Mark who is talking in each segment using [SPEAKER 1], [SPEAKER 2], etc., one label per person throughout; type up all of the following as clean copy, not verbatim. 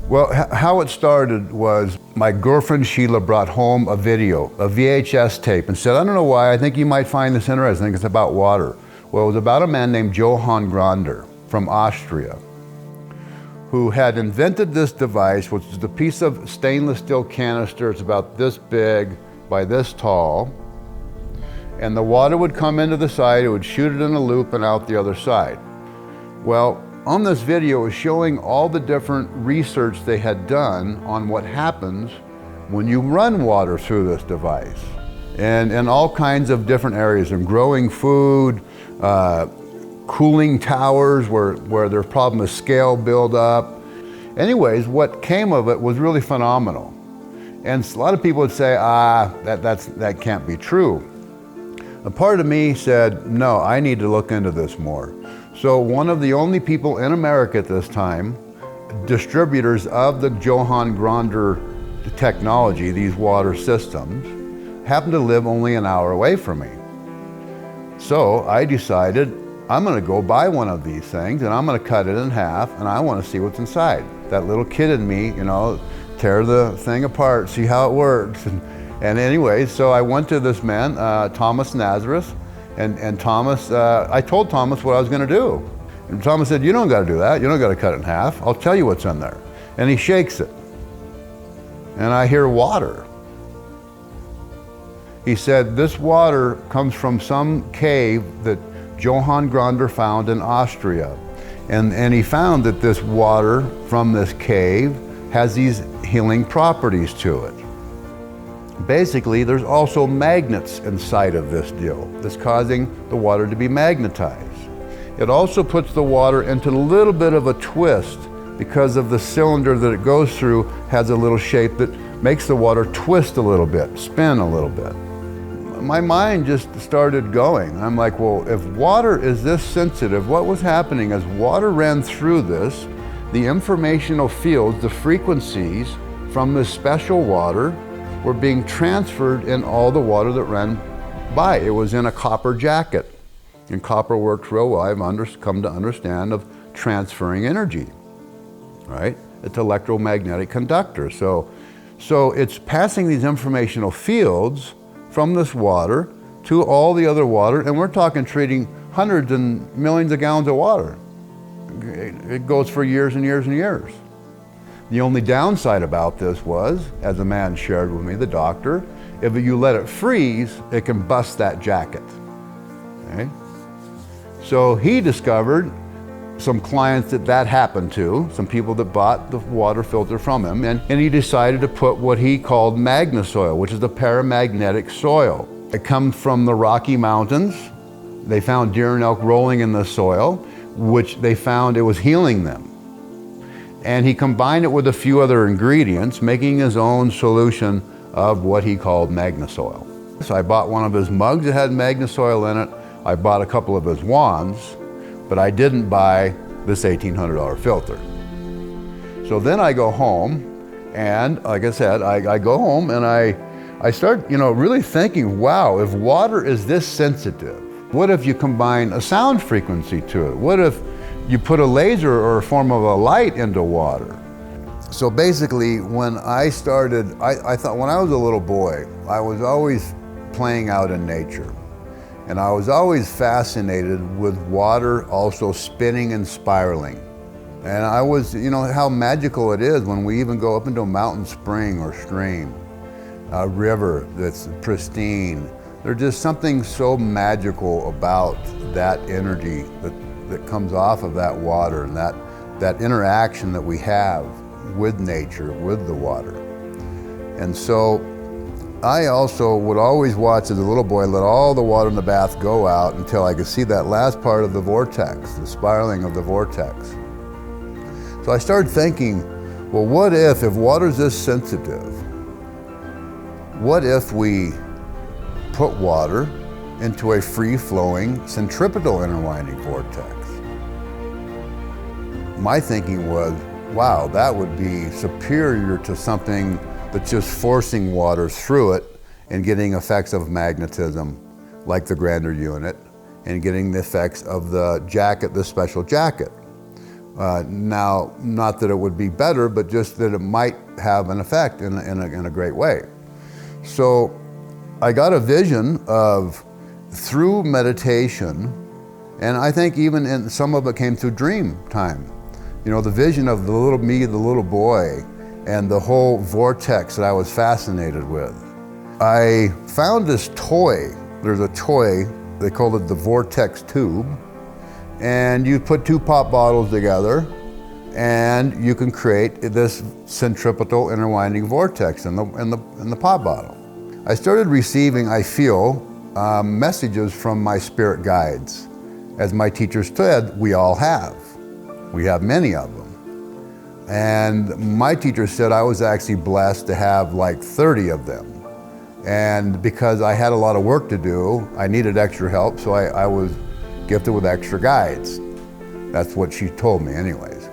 [SPEAKER 1] Well, how it started was my girlfriend Sheila brought home a video, a VHS tape, and said, I don't know why, I think you might find this interesting, it's about water. Well, it was about a man named Johann Gronder from Austria, who had invented this device, which is a piece of stainless steel canister. It's about this big by this tall, and the water would come into the side, it would shoot it in a loop and out the other side. Well, on this video, it was showing all the different research they had done on what happens when you run water through this device. And in all kinds of different areas, in growing food, cooling towers where there's problem with scale buildup. Anyways, what came of it was really phenomenal. And a lot of people would say, that can't be true. A part of me said, no, I need to look into this more. So one of the only people in America at this time, distributors of the Johann Gronder technology, these water systems, happened to live only an hour away from me. So I decided I'm gonna go buy one of these things and I'm gonna cut it in half and I wanna see what's inside. That little kid in me, tear the thing apart, see how it works. And anyway, so I went to this man, Thomas Nazareth, and Thomas, I told Thomas what I was gonna do. And Thomas said, you don't gotta do that, you don't gotta cut it in half, I'll tell you what's in there. And he shakes it, and I hear water. He said, this water comes from some cave that Johann Gronder found in Austria. And he found that this water from this cave has these healing properties to it. Basically, there's also magnets inside of this deal that's causing the water to be magnetized. It also puts the water into a little bit of a twist because of the cylinder that it goes through has a little shape that makes the water twist a little bit, spin a little bit. My mind just started going. I'm like, well, if water is this sensitive, what was happening as water ran through this, the informational fields, the frequencies from this special water were being transferred in all the water that ran by. It was in a copper jacket. And copper works real well. I've come to understand of transferring energy, right? It's electromagnetic conductor. So it's passing these informational fields from this water to all the other water, and we're talking treating hundreds and millions of gallons of water. It goes for years and years and years. The only downside about this was, as a man shared with me, the doctor, if you let it freeze, it can bust that jacket, okay? So he discovered some clients that happened to, some people that bought the water filter from him, and he decided to put what he called magnesoil, which is a paramagnetic soil. It comes from the Rocky Mountains. They found deer and elk rolling in the soil, which they found it was healing them. And he combined it with a few other ingredients, making his own solution of what he called magnesoil. So I bought one of his mugs that had magnesoil in it. I bought a couple of his wands, but I didn't buy this $1,800 filter. So then I go home, and like I said, I go home and I start really thinking, wow, if water is this sensitive, what if you combine a sound frequency to it? What if you put a laser or a form of a light into water? So basically, when I started, I thought when I was a little boy, I was always playing out in nature. And I was always fascinated with water also spinning and spiraling. And I was, how magical it is when we even go up into a mountain spring or stream, a river that's pristine. There's just something so magical about that energy that comes off of that water and that interaction that we have with nature, with the water. And so I also would always watch as a little boy, let all the water in the bath go out until I could see that last part of the vortex, the spiraling of the vortex. So I started thinking, well, what if water's this sensitive, what if we put water into a free-flowing centripetal interwinding vortex? My thinking was, wow, that would be superior to something that's just forcing water through it and getting effects of magnetism like the Gronder unit and getting the effects of the jacket, the special jacket. Now, not that it would be better, but just that it might have an effect in a great way. So I got a vision of, through meditation, and I think even some of it came through dream time. You know, the vision of the little me, the little boy, and the whole vortex that I was fascinated with. I found this toy. There's a toy, they call it the vortex tube, and you put two pop bottles together and you can create this centripetal interwinding vortex in the pop bottle. I started receiving, I feel, messages from my spirit guides. As my teacher said, we all have. We have many of them. And my teacher said I was actually blessed to have like 30 of them. And because I had a lot of work to do, I needed extra help, so I was gifted with extra guides. That's what she told me anyways.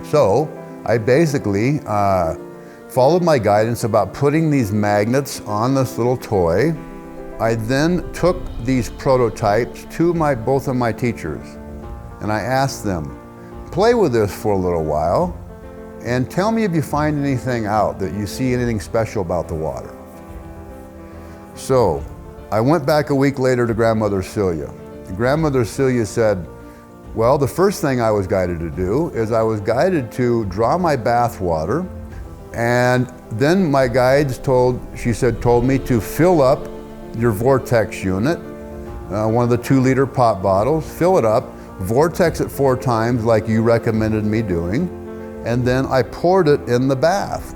[SPEAKER 1] So I basically followed my guidance about putting these magnets on this little toy. I then took these prototypes to both of my teachers, and I asked them, play with this for a little while and tell me if you find anything out, that you see anything special about the water. So I went back a week later to Grandmother Celia. And Grandmother Celia said, well, the first thing I was guided to do is I was guided to draw my bath water, and then my guides told me to fill up your vortex unit, one of the 2-liter pop bottles, fill it up, vortex it 4 times like you recommended me doing, and then I poured it in the bath.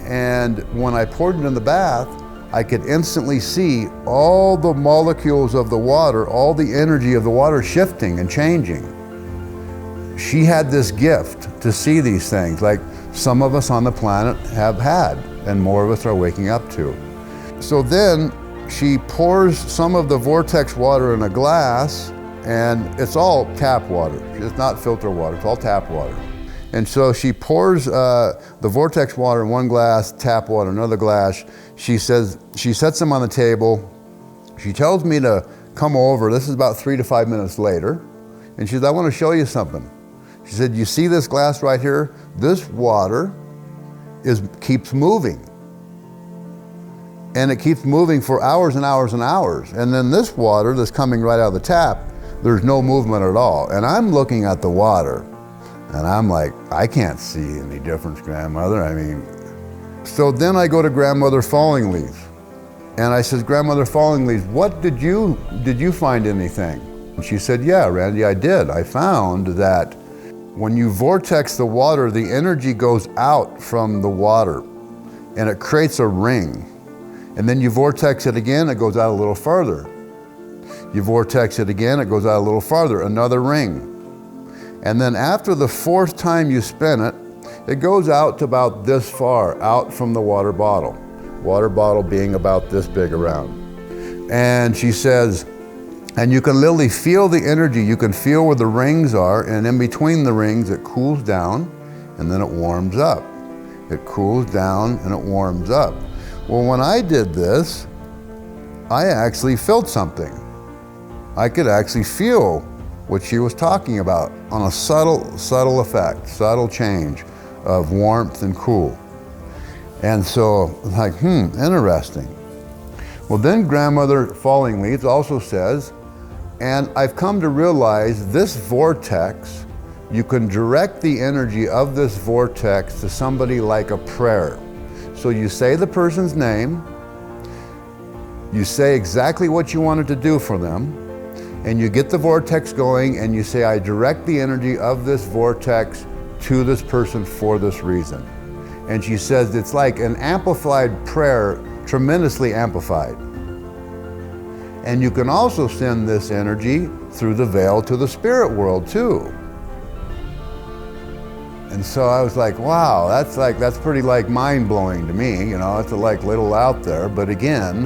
[SPEAKER 1] And when I poured it in the bath, I could instantly see all the molecules of the water, all the energy of the water shifting and changing. She had this gift to see these things, like some of us on the planet have had, and more of us are waking up to. So then she pours some of the vortex water in a glass, and it's all tap water. It's not filter water, it's all tap water. And so she pours the vortex water in one glass, tap water in another glass. She sets them on the table. She tells me to come over. This is about 3 to 5 minutes later. And she said, I want to show you something. She said, you see this glass right here? This water keeps moving. And it keeps moving for hours and hours and hours. And then this water that's coming right out of the tap, there's no movement at all. And I'm looking at the water, and I'm like, I can't see any difference, Grandmother. I mean, so then I go to Grandmother Falling Leaf, and I said, Grandmother Falling Leaf, did you find anything? And she said, yeah, Randy, I did. I found that when you vortex the water, the energy goes out from the water, and it creates a ring. And then you vortex it again, it goes out a little farther. You vortex it again, it goes out a little farther, another ring. And then after the 4th time you spin it, it goes out to about this far, out from the water bottle. Water bottle being about this big around. And she says, and you can literally feel the energy, you can feel where the rings are, and in between the rings it cools down, and then it warms up. It cools down and it warms up. Well, when I did this, I actually felt something. I could actually feel what she was talking about on a subtle effect, subtle change of warmth and cool. And so, like, interesting. Well, then Grandmother Falling Leaves also says, and I've come to realize this vortex, you can direct the energy of this vortex to somebody like a prayer. So you say the person's name, you say exactly what you wanted to do for them, and you get the vortex going, and you say, I direct the energy of this vortex to this person for this reason. And she says it's like an amplified prayer, tremendously amplified. And you can also send this energy through the veil to the spirit world too. And so I was like, wow, that's pretty like mind-blowing to me, you know, it's like little out there, but again,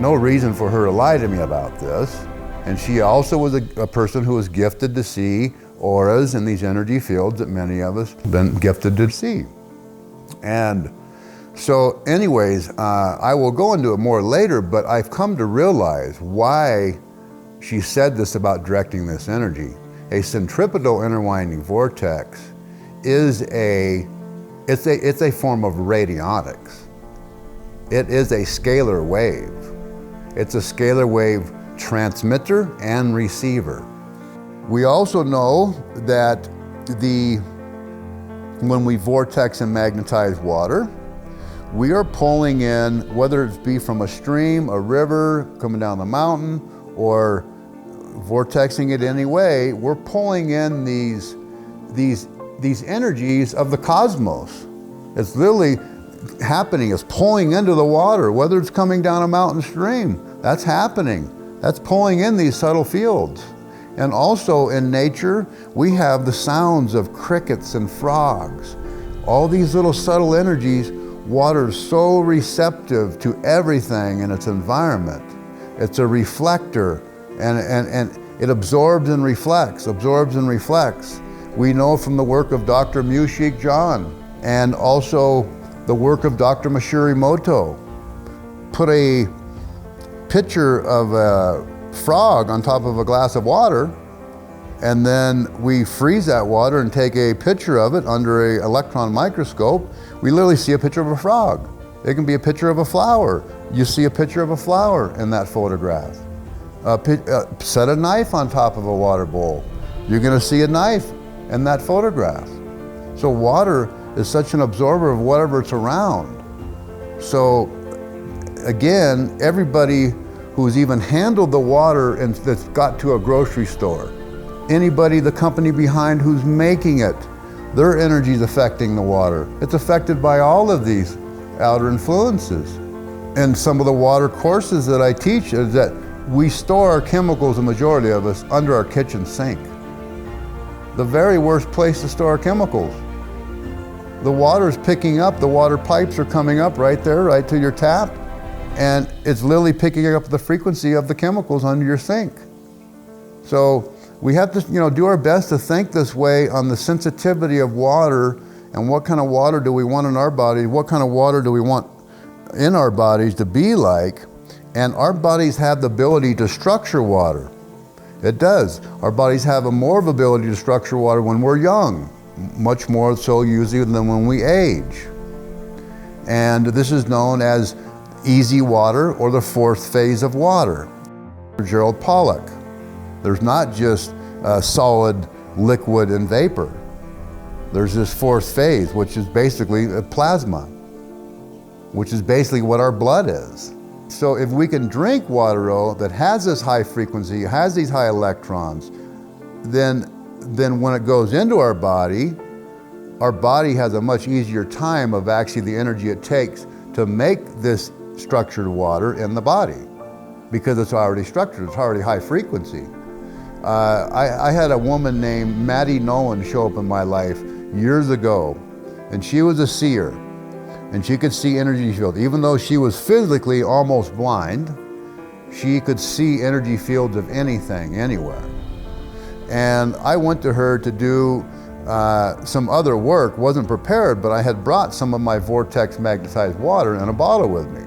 [SPEAKER 1] no reason for her to lie to me about this. And she also was a person who was gifted to see auras in these energy fields that many of us have been gifted to see. And so anyways, I will go into it more later, but I've come to realize why she said this about directing this energy. A centripetal interwinding vortex is it's a form of radionics. It is a scalar wave. It's a scalar wave transmitter and receiver. We also know that when we vortex and magnetize water, we are pulling in, whether it be from a stream, a river, coming down the mountain, or vortexing it any way, we're pulling in these energies of the cosmos. It's literally happening, it's pulling into the water, whether it's coming down a mountain stream, that's happening. That's pulling in these subtle fields. And also in nature, we have the sounds of crickets and frogs. All these little subtle energies. Water is so receptive to everything in its environment. It's a reflector, and it absorbs and reflects, absorbs and reflects. We know from the work of Dr. Mushik John and also the work of Dr. Mashirimoto. Put a picture of a frog on top of a glass of water, and then we freeze that water and take a picture of it under an electron microscope. We literally see a picture of a frog. It can be a picture of a flower. You see a picture of a flower in that photograph. Set a knife on top of a water bowl. You're gonna see a knife in that photograph. So water is such an absorber of whatever it's around. So again, everybody who's even handled the water and that's got to a grocery store, anybody, the company behind who's making it, their energy is affecting the water. It's affected by all of these outer influences. And some of the water courses that I teach is that we store our chemicals, the majority of us, under our kitchen sink. The very worst place to store our chemicals. The water is picking up, the water pipes are coming up right there, right to your tap, and it's literally picking up the frequency of the chemicals under your sink. So we have to, do our best to think this way on the sensitivity of water and what kind of water do we want in our body, what kind of water do we want in our bodies to be like, and our bodies have the ability to structure water. It does. Our bodies have more of ability to structure water when we're young, much more so usually than when we age. And this is known as easy water or the fourth phase of water. Gerald Pollack. There's not just solid, liquid, and vapor. There's this fourth phase, which is basically a plasma, which is basically what our blood is. So if we can drink water that has this high frequency, has these high electrons, then when it goes into our body has a much easier time of actually the energy it takes to make this structured water in the body, because it's already structured, it's already high frequency. I had a woman named Maddie Nolan show up in my life years ago, and she was a seer, and she could see energy fields. Even though she was physically almost blind, she could see energy fields of anything, anywhere. And I went to her to do some other work, wasn't prepared, but I had brought some of my vortex magnetized water in a bottle with me.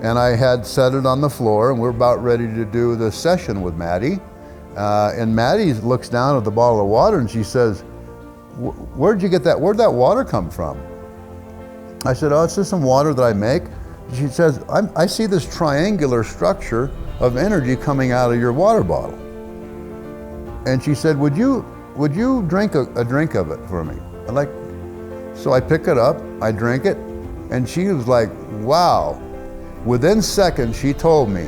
[SPEAKER 1] And I had set it on the floor, and we're about ready to do the session with Maddie. And Maddie looks down at the bottle of water and she says, where'd that water come from? I said, oh, it's just some water that I make. She says, I see this triangular structure of energy coming out of your water bottle. And she said, would you drink a drink of it for me? So I pick it up, I drink it, and she was like, wow. Within seconds, she told me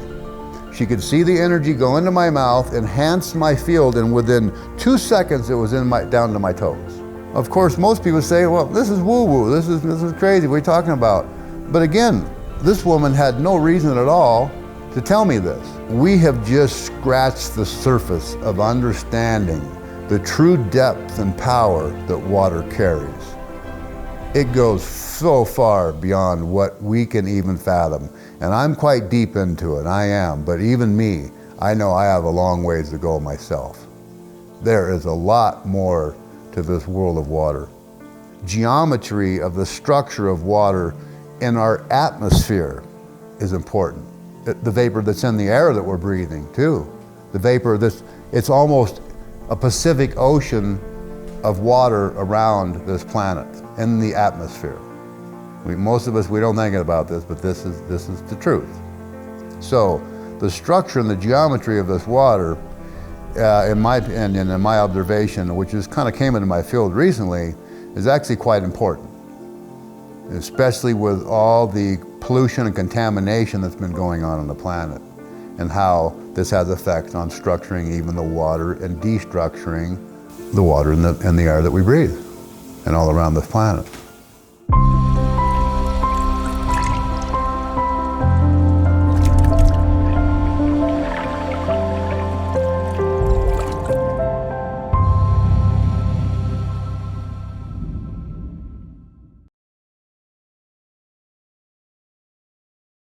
[SPEAKER 1] she could see the energy go into my mouth, enhance my field, and within 2 seconds, it was down to my toes. Of course, most people say, well, this is woo-woo, this is crazy, what are you talking about? But again, this woman had no reason at all to tell me this. We have just scratched the surface of understanding the true depth and power that water carries. It goes so far beyond what we can even fathom. And I'm quite deep into it, I am, but even me, I know I have a long ways to go myself. There is a lot more to this world of water. Geometry of the structure of water in our atmosphere is important. The vapor that's in the air that we're breathing too. The vapor it's almost a Pacific Ocean of water around this planet in the atmosphere. Most of us, we don't think about this, but this is the truth. So the structure and the geometry of this water, in my opinion, in my observation, which is kind of came into my field recently, is actually quite important, especially with all the pollution and contamination that's been going on the planet, and how this has effect on structuring even the water and destructuring the water and the air that we breathe and all around this planet.